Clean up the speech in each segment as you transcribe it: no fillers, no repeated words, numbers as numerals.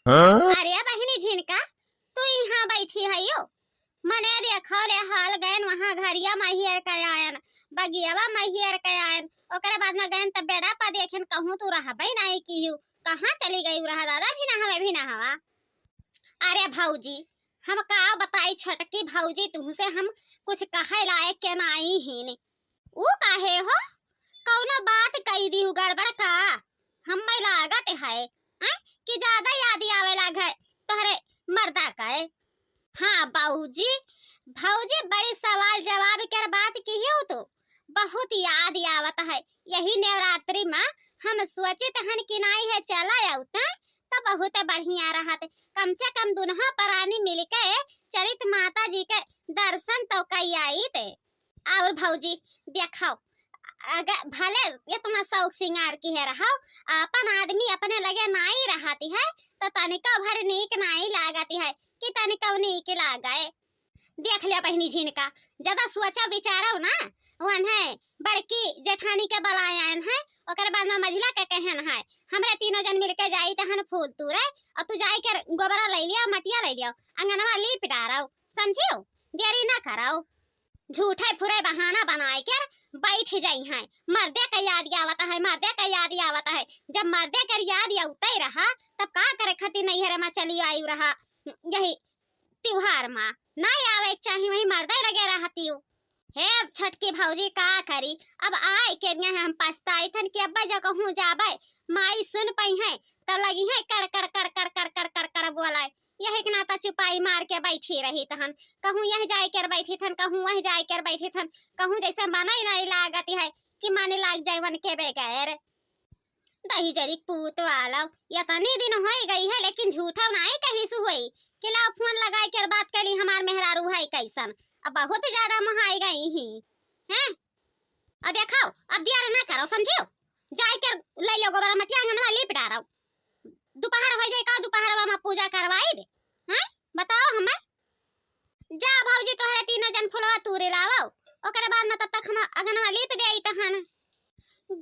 अरे बहनी झिनका तू यहाँ बैठी है यो मने देखो ले हाल गयन वहाँ घरिया महियर के आयन बगियावा महियर के आयन ओकरे बाद में गयन तब बेड़ा पा देखेन कहूँ तू रहबे नहीं कियू कहाँ चली गई रहा दादा भी ना हवा। अरे भौजी हम का बताई छोटकी भौजी तुमसे हम कुछ कहे लायक के नहीं ही ऊ काहे हो कौनो बात कही दी गड़बड़ का हम में लागत है कि ज्यादा याद आवे लागे तोहरे मर्दा का। हाँ बाबूजी भौजी बड़ी सवाल जवाब कर बात की हो तो बहुत याद आवत है। यही नवरात्रि में हम सोचित हन कि नहीं है चला आउता तो बहुत बढ़िया रहत कम से कम दुल्हा परानी मिलके चरित माता जी के दर्शन तो कई आई थे। और भौजी देखो अगर भले इतना शौक सिंगार की है रहो अपन आदमी अपने लगे नहीं रहती है तो तनिका भर नीक नहीं लागती है कि तनिका नीक लागे। देख लिया बहनी झिनका ज्यादा सोचा विचारो ना वन है बड़की जेठानी के बलायन है ओकर बाद में मझला के कहन है हमरे तीनों जन मिलके जाई तहन फूल तूरे और तू जाई कर गोबरा ले लिया मटिया ले लिया अंगनवा लीप डारो समझियो देरी ना कराओ झूठे फुरे बहाना बनाए कर बैठ जाई है। मर्दे का याद आवता है मर्दे का याद आवता है जब मर्दे कर याद आउते रहा तब का करे खती नहीं है मा चली आई रहा यही त्योहार में नहीं आवे चाहिए वही मर्दे लगे रहती हूँ। हे छटकी भौजी का करी अब आए के हम पछताई थन कि अब्बा जा कहूँ जाबे माई सुन पई है तब लगी है कर कर कर कर कर कर कर कर बोला यही के नाता चुपाई मार के बैठी रही तहन कहूँ यह जाए कर बैठी थन कहूँ वह जाए कर बैठी थन कहूँ जैसे मना ही नहीं लागती है कि माने लाग जाए वन के बगैर दही जरी पूत वाला इतनी दिन हो गई है लेकिन झूठा नहीं कहीं से हुई कि ला फोन लगाए कर बात करी हमार मेहरारू है कैसन अब बहुत ज्यादा महाई गई ही हैं। अब देखो अब दियार ना करो समझियो जाए कर ले लो गोबर मटिया अंगनवा लीप डारो दोपहर हो जाए का दोपहर में पूजा करवाई दे हैं बताओ हमें जा भौजी तोहरे तीनों जन फुलवा तूरे लाओ ओकरे बाद में तब तक हम अंगनवा लीप देई तहन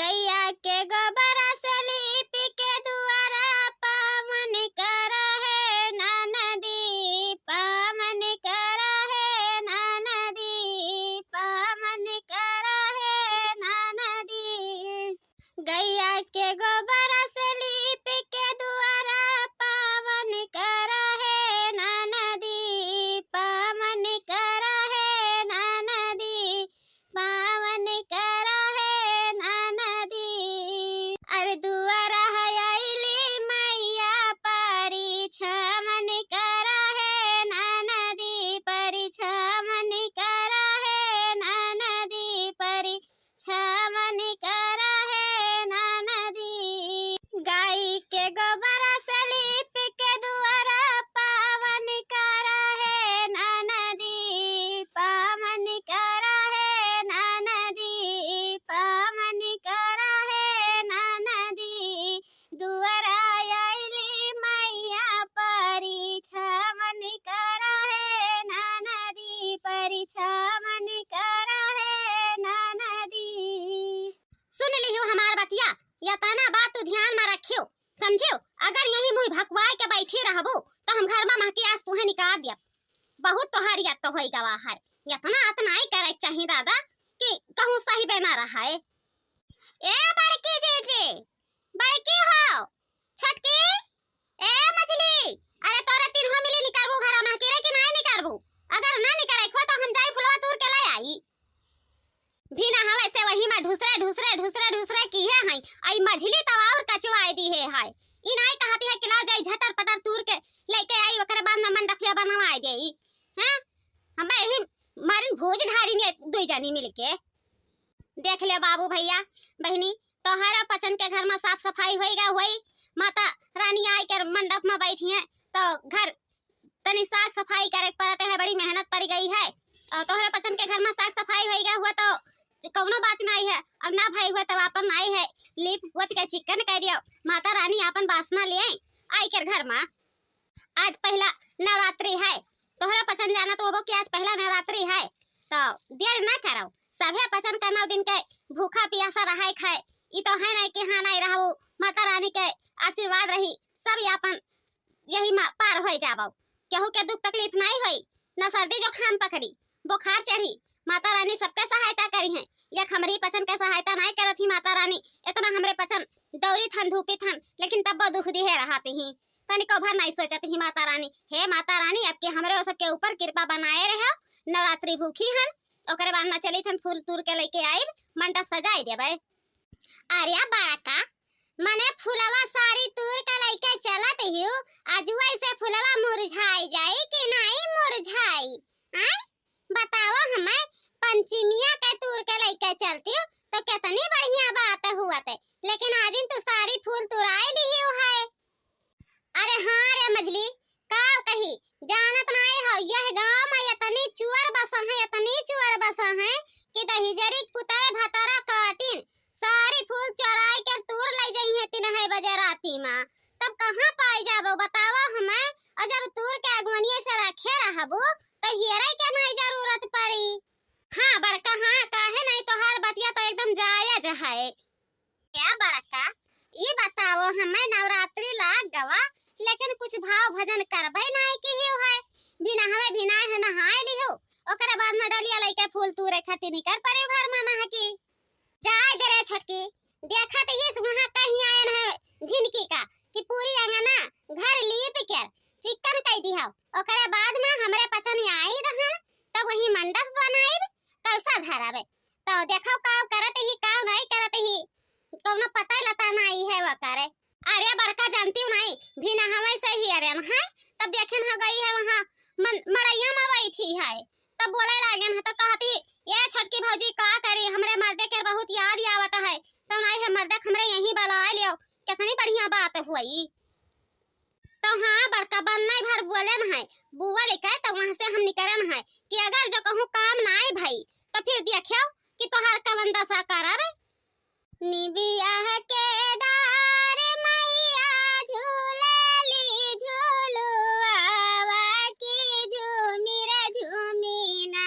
गैया के गोबर से लीप के दुआरा पावन कर है नदी पावन कर है नदी पावन कर है नदी गैया के गोबर से लीप के दुआरा पावन कर है नदी पावन कर है नदी पावन कर है नदी। अरे दुआरा आईली मैया परिछमन कर है नदी परिछमन कर है नदी परिछमन कर है नदी गाय के गोबर से लीप के दुआरा पावन कर है नदी पावन कर है नदी पावन कर है नदी दुआरा आईली मैया परिछमन कर है नदी परिछमन कर है नदी। सुन लियो हमार बतिया या तना बात तो ध्यान में रखियो समझियो अगर यही मुंह भकवाए के बैठी रहबो तो हम घर में महकी आज तुहे निकाल दिया बहुत तोहार याद तो होई गवा है इतना इतना ही करे चाहिए दादा कि कहूँ सही बना रहा है। ए बड़की जीजी बड़की हो छटकी ए मछली अरे तोरे तीन हम मिली निकालबो घर में के रे कि नहीं निकालबो अगर ना निकाले खो तो हम जाई फुलवा तोड़ के ले आई भी ना हवे से वही में ढुसरे की है हई आई मछली तो और कचवाई दी है हाय ई नहीं कहती है कि ला जाई झटर पटर तूर के लेके आई ओकरे बाद में मंडपिया बनवाई देई हैं हम यही मारन भोज ढारी ने दो जानी मिलके देख ले बाबू भैया बहनी तोहरा पचन के घर में साफ सफाई होएगा होई माता रानी आई कर मंडप में बैठी है तो घर तनी साफ सफाई करे पड़ते है बड़ी मेहनत पड़ गई है और तोहरा पचन के घर में साफ सफाई होएगा हुआ तो कौनो बात नहीं है अब ना भाई हुआ तब अपन आई है लीप पोत के चिकन कर दियो माता रानी अपन बासना ले आई कर घर में आज पहला नवरात्रि है तोहरा पचन जाना तो वो कि आज पहला नवरात्रि है तो देर ना करो सभे पचन का 9 दिन के भूखा प्यासा रहा खाए ई तो है नहीं कि हाँ नहीं रहो माता रानी के आशीर्वाद रही सब अपन यही पार हो जाबो, केहू के दुख तकलीफ नहीं होई, न सर्दी जुकाम पकड़ी, बुखार चढ़ी। माता रानी सबके सहायता करी है, ये हमरी पचन के सहायता नहीं करत ही माता रानी। इतना हमरे पचन दौरी थन धूपी थन, लेकिन तब दुख दी है रहती ही, तनिको भर नहीं सोचत ही माता रानी। हे माता रानी, अब के हमरे सबके ऊपर कृपा बनाए रहो। नवरात्रि भूखी हन, ओकरे बाद न चली थन फूल तूर के लेके आई, मंडप सजाई देबे। अरे बाका मने फुलवा सारी तूर के लेके चलत हियो, आजुआ से फुलवा मुरझाई जाई कि नहीं मुरझाई? हैं बताओ हमें, पंचमिया के तूर के लेके चलती हो तो कितनी बढ़िया बात हुआ थे, लेकिन आज दिन तो सारी फूल तुराई ली है। अरे हाँ रे मजली, का कही जानत नहीं हो, यह गांव में इतनी चुअर बसा है, इतनी चुअर बसा है कि दहिजरी कुताए भतारा काटिन सारी फूल चुराई के तूर ले जाई है 3 बजे राती में। तब कहां पाई जाबो बताओ हमें? और जब तूर के अगवनिए से रखे रहबो तो हियरे के नहीं जरूरत पड़ी। हाँ बड़का, हाँ काहे नहीं, तो हर बतिया तो एकदम जायज है। क्या बड़का ये बताओ हमें, नवरात्रि लाग गवा लेकिन कुछ भाव भजन करबे नहीं की है, बिना हमें बिना है नहाए लिहो, ओकरे बाद में डलिया लेके फूल तूरे खातिर निकल पड़े घर में नहा की। जाए दे छोटकी, देखा तो ये वहां कहीं आयन है झिनकी का कि पूरी अंगना घर लीप के चिकन कई दी हो, ओकरे बाद में हमरे पचन आई रहन, तब वही मंडप बनाई कलसा धरावे। तो देखो का करत ही का नहीं करत ही, कोनो पता लता नहीं है वो करे। अरे बड़का जानती हूं नहीं, बिना हमें से ही अरे है, तब देखन हो गई है वहां मड़ैया में बैठी है, तब बोले लागन है तो कहती ये छोटकी भौजी का करी, हमरे मर्दे के बहुत याद आवत है, तो नहीं है मर्दे हमरे यहीं बुला लियो, कितनी बढ़िया बात हुई। तो हाँ बड़का बनने भर बोलन है, बुआ लिखा तो वहां से हम निकलन है कि अगर जो कहूं काम नहीं भाई तो फिर देखियो कि तोहार कवन दशा करावे। निबिया के डार मैया झूलली झूलुआवा की झूमी रे झूमीना,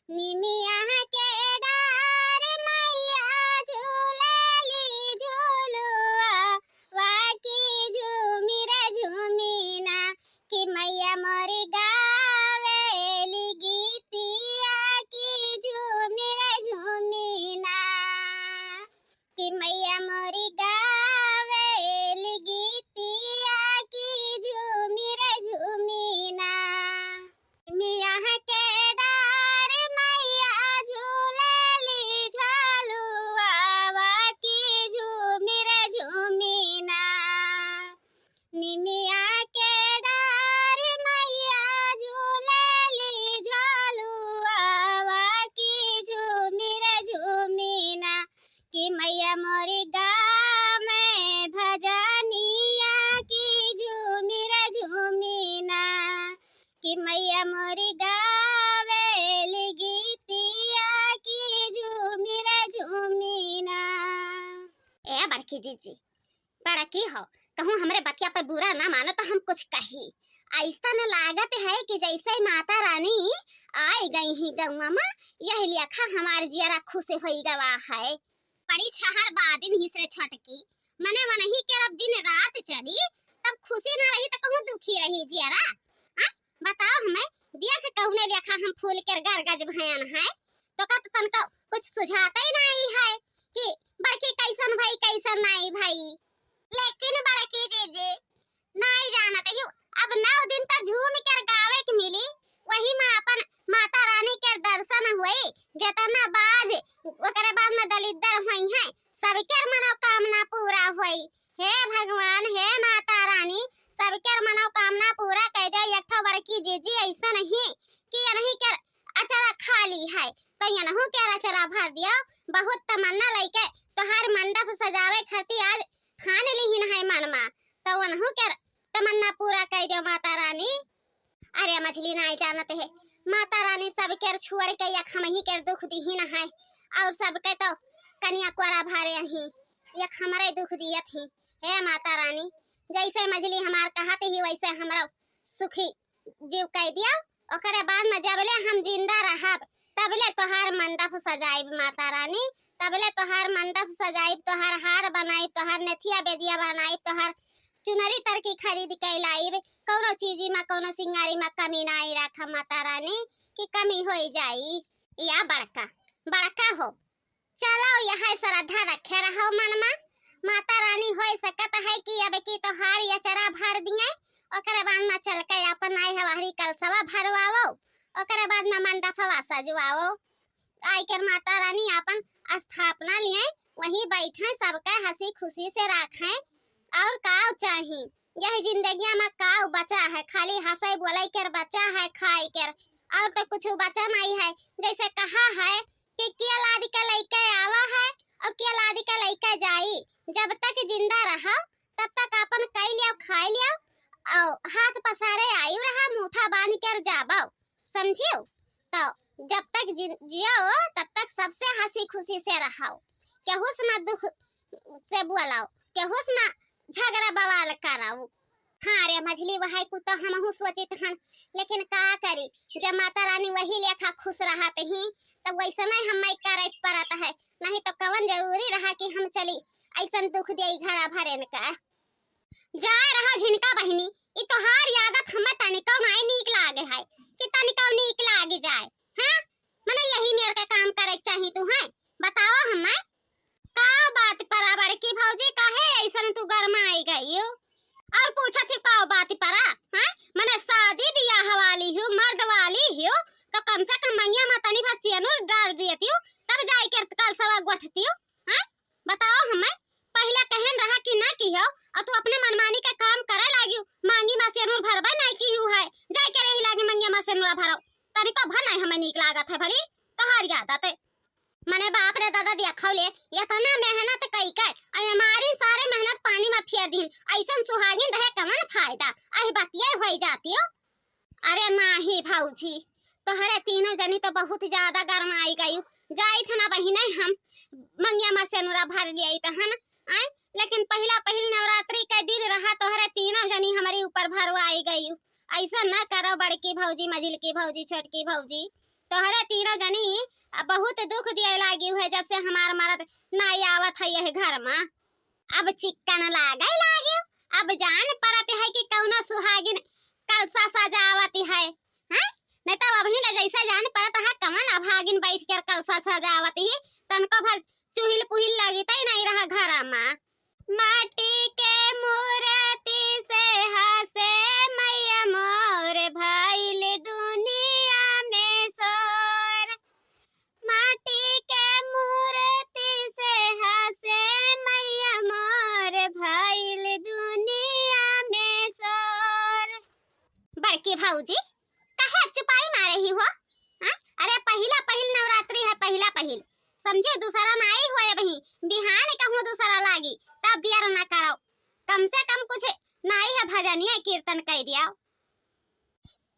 निमिया के डार मैया झूलली झूलुआवा की झूमी रे झूमीना, कि मैया मोरी गावेली गीतिया की झूमी रे झूमीना, कि मैया मोरी गावेली गीतिया की झूमी रे झूमीना, मिया के डार मैया झूलली झूलुआवा की झूमी रे झूमीना, निमिया के डार मैया झूलली झूलुआवा की झूमी रे झूमीना, कि मैया मोरी गाँव में भजनिया की झूमी रे झूमीना, कि मैया मोरी गावेली गीतिया की झूमी रे झूमीना। ए बड़की जीजी, बड़की हो, कहूँ हमरे बतिया पर बुरा ना मानो तो हम कुछ कही। ऐसा न लागत है कि जैसे माता रानी आई गई ही गौवा में, यह लिखा हमारे जियरा खुश होई गवा है। बड़ी छहर बादिन ही से छटकी, मने मन ही के रब दिन रात चली, तब खुशी ना रही तो कहूँ दुखी रही जियरा। बताओ हमें, देख कहने लिखा हम फूल के गरगज भयन है, तो का तनका कुछ सुझाता ही नहीं है कि बड़की कैसन भाई कैसन नहीं भाई। लेकिन बड़की जीजी नहीं जानत ही, अब 9 दिन तक झूम कर गावे के मिली, वही में अपन माता रानी के दर्शन हुए, जतना बाज ओकरे बाद में दलिद्दर हुई है, सबके मनोकामना पूरा हुई। हे भगवान, हे माता रानी, सबके मनोकामना पूरा कर दे। एक ठो बड़की जीजी ऐसा नहीं कि नहीं के अचारा खाली है, तो यनहु के अचारा भर दियो। बहुत तमन्ना लेके तोहार मंडप सजावे खातिर आज खान लिहिन है मनमा, तो वनहु के तमन्ना पूरा कर दो माता रानी। अरे मछली नहीं जानत है, माता रानी सबके छोड़ के एक हम ही के दुख दीहिन है, और सबके तो कन्या कोरा भरे ही एक हमारे दुख दियत ही। हे माता रानी, जैसे मछली हमार कहते ही वैसे हमरा सुखी जीव कह दिया, ओकरे बाद में जबले हम जिंदा रहब तबले तोहार मंडप सजाइब माता रानी, तबले तोहार मंडप सजाइब, तोहार हार बनाइब, तोहार नथिया बेदिया बनाइब, तोहार चुनरी तर की खरीद के लाई कौनो चीजी में कौनो सिंगारी में कमी नहीं रखा माता रानी कि कमी हो जाई या बड़का बड़का हो चलो यहाँ श्रद्धा रखे रहो मन में माता रानी हो सकत है कि अब की तो हार या चरा भर दिए ओकरे बाद में चल के अपन आई हवारी कलसवा भरवाओ ओकरे बाद में मंडपवा सजवाओ आई कर माता रानी अपन स्थापना लिए वहीं बैठे सबका हंसी खुशी से रखें और काव चाहिए यह जिंदगी में काव बचा है खाली हंसे बोले कर बचा है खाए कर और तो कुछ बचा नहीं है जैसे कहा है कि किया लादी का लइका आवा है और किया लादी का लइका जाई जब तक जिंदा रहा तब तक अपन कई लिया खाई लिया और हाथ पसारे आयु रहा मुठा बांध कर जाबो समझियो तो जब तक जियो तब तक सबसे हंसी खुशी से रहो केहू से ना दुख से बोलाओ केहू से ना झगड़ा बवाल कराओ हाँ रे मझली वह कुछ तो हम सोचित हन लेकिन का करी जब माता रानी वही लेखा खुश रहते ही तब वैसे नहीं हम करे पड़ता है नहीं तो कवन जरूरी रहा कि हम चली ऐसा दुख दे घर भरे का जाए रहा झिनका बहिनी ई तोहार यादत हम तनिको माय नीक लागे है कि तनिको नीक लागे जाए हां मने यही मेरे का काम करे चाहिए तू है बताओ हमें का बात बराबर की भौजी काहे ऐसन तू गरमाई गई हो और पूछा थी का बात परा हैं मने शादी ब्याह वाली हूं मर्द वाली हूं तो कम से कम मंगिया में तनी भसियानो डाल देती हूं तब जाई के कल सवा गोठती हूं हैं बताओ हमें पहला कहन रहा कि ना की हो और तू अपने मनमानी का काम करे लागी मांगी में से नूर भरबा नहीं की हूं है जाई के रही लागी मंगिया में से नूर भरो तनिको भर नहीं हमें नीक लागत है भली तोहार आदत है मने बाप रे दादा देखौ ले इतना मेहनत कई के आई हमारी सारे मेहनत पानी में फेर दी ऐसन सुहागिन रहे कवन फायदा आई बतिये होई जाती हो अरे नाही भौजी तोहरे तीनों जनी तो बहुत ज्यादा गरमाई गई जाई थे ना बहिने हम मंगिया में से नूरा भर लिया तहन आए लेकिन पहला नवरात्रि का दिन रहा तोहरे तीनों जनी हमारी ऊपर भरवाई गई ऐसा ना करो बड़की भौजी मझिल की भौजी छोटकी भौजी तोहरे तीनों जनी बहुत दुख दिए लागी है जब से हमार मर्द नहीं आवत है यह घर में अब चिकन लागे लागे अब जान पड़ते है कि कौनो सुहागिन कलसा सजावती है हैं नहीं तो अभी ना जैसे जान पड़ता है कमन अभागिन बैठ कर कलसा सजावती है तनको भर चुहिल पुहिल लगता ही नहीं रहा घर में माटी के मूर्ति से हंसे मैया मोर भइल दुनिया में सोर माटी के मूर्ति से हंसे मैया मोर भइल दुनिया में सोर बड़की भौजी काहे चुपाई मारे ही हो हां अरे पहला नवरात्रि है पहला समझे दूसरा नहीं हुआ अभी बिहान कहूं दूसरा लागी तब दिया ना करो कम से कम कुछ नहीं है भजनिया कीर्तन कह दिया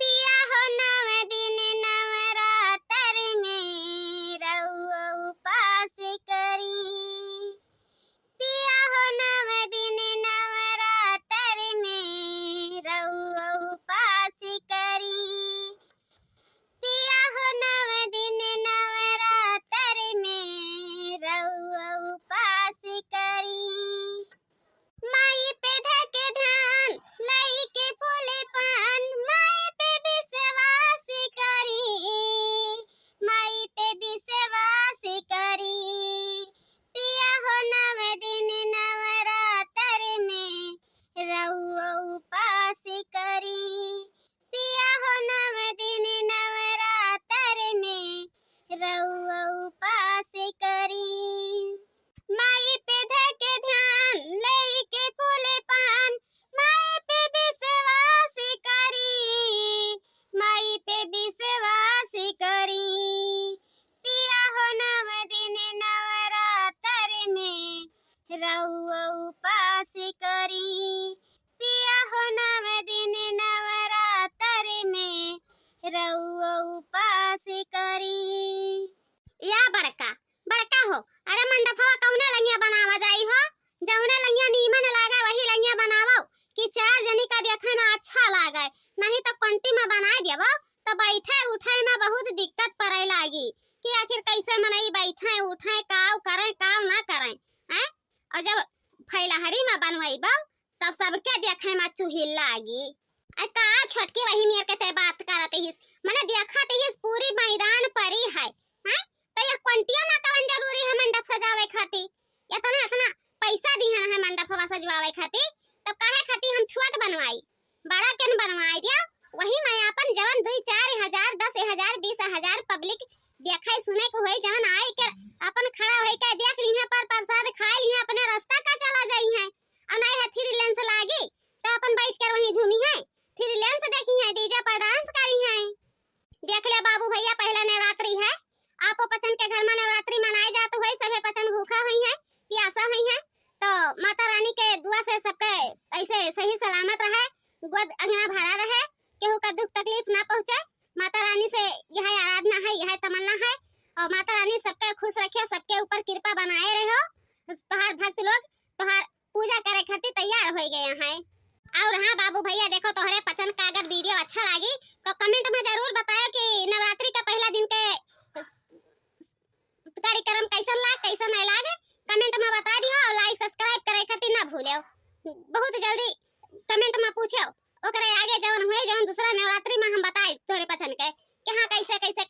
पिया हो नव दिन नवरात्र में रहुआ उपास करी पिया हो नव दिन नवरात्र में रहुआ उपास करी पिया हो नव दिन नवरात्र में रहुआ उपास करी माई पे धके ध्यान लाई के फूले पान माई पे विश्वास करी सुहिल लागी। आ का छोटकी वही नियर के ते बात करते हिस, मने देखत हिस पूरी मैदान परी है हैं। तो ये क्वांटिया ना कवन जरूरी है मंडप सजावे खातिर, या तो ना इतना पैसा दिहन है मंडप सजवावे खातिर, तब काहे खातिर हम छोट बनवाई, बड़ा केन बनवाई दिया। वही मैं अपन जवन 2-4 हजार 10,000 20,000 पब्लिक देखे सुने को होई, जवन आई के अपन खड़ा होई के देख ली है, पर प्रसाद खाई ली है, अपने रास्ता का चला जाई है। और नहीं है थ्री लेंस लागी तो अपन बैठ कर वहीं झूमी है, थ्री लेंस देखी है, डीजे पर डांस करी है। देख ले बाबू भैया, पहला नवरात्रि है, आपो पचन के घर में नवरात्रि मनाई जात हुई, सभे पचन भूखा हुई है, प्यासा हुई है। तो माता रानी के दुआ से सबके ऐसे सही सलामत रहे, गोद अंगना भरा रहे, केहू का दुख तकलीफ ना पहुंचे। माता रानी से यह आराधना है, यह तमन्ना है, और माता रानी सबके खुश रखे, सबके ऊपर कृपा बनाए रहो। तोहार भक्त लोग तोहार पूजा करे खातिर तैयार हो गए हैं। और हाँ बाबू भैया, देखो तोहरे पचन का अगर वीडियो अच्छा लगी तो कमेंट में जरूर बताओ कि नवरात्रि का पहला दिन के कार्यक्रम कैसन लाग कैसन नहीं लागे, कमेंट में बता दियो। और लाइक सब्सक्राइब करे खातिर ना भूलियो, बहुत जल्दी कमेंट में पूछो, ओकरे आगे जवन हुए जवन दूसरा नवरात्रि में हम बताए तोरे पचन के कि हाँ कैसे कैसे